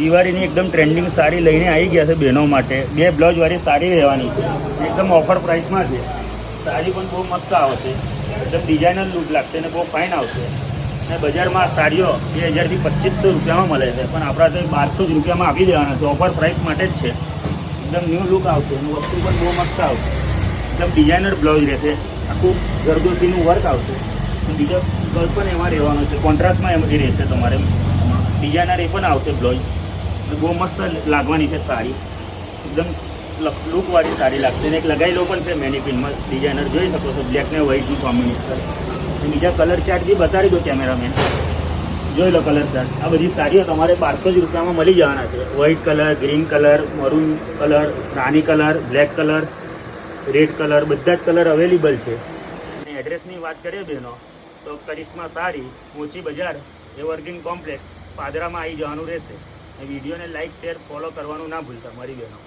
દિવાળીની એકદમ ટ્રેન્ડિંગ સાડી લઈને આવી ગયા છે બહેનો માટે. 2 બ્લાઉઝવાળી સાડી રહેવાની છે, એકદમ ઓફર પ્રાઇસમાં છે. સાડી પણ બહુ મસ્ત આવશે, એકદમ ડિઝાઇનર લુક લાગશે અને બહુ ફાઇન આવશે. અને બજારમાં આ સાડીઓ 2000 થી 2500 રૂપિયામાં મળે છે, પણ આપણા તો 1200 જ રૂપિયામાં આપી દેવાના છે. ઓફર પ્રાઇસ માટે જ છે. એકદમ ન્યૂ લુક આવશે અને વસ્તુ પણ બહુ મસ્ત આવશે. એકદમ ડિઝાઇનર બ્લાઉઝ રહેશે, આખું જરદોસીનું વર્ક આવશે. બીજો બ્લાઉઝ પણ એમાં રહેવાનો છે, કોન્ટ્રાસ્ટમાં એમ રહેશે. તમારે ડિઝાઇનર એ પણ આવશે બ્લાઉઝ. બહુ મસ્ત લાગવાની છે સાડી, એકદમ લુકવાળી સાડી લાગશે. અને એક લગાવેલો પણ છે મેનિક્વિનમાં, ડિઝાઇનર જોઈ શકો છો, બ્લેક ને વ્હાઇટનું કોમ્બિનેશન. બીજા કલર ચાર્ટ બી બતાવી દો કેમેરામેન, જોઈ લો કલર ચાર્ટ. આ બધી સાડીઓ તમારે 1200 જ રૂપિયામાં મળી જવાના છે. White colour, green colour, maroon colour, રાની colour, black colour, red colour, બધા જ કલર અવેલેબલ છે. અને એડ્રેસની વાત કરીએ બહેનો તો કરિશ્મા સાડી, મોચી બજાર, એવરગ્રીન કોમ્પ્લેક્સ, પાદરામાં આવી જવાનું રહેશે. વિડીયોને લાઇક, શેર, ફોલો કરવાનું ના ભૂલતા મારી બહેનો.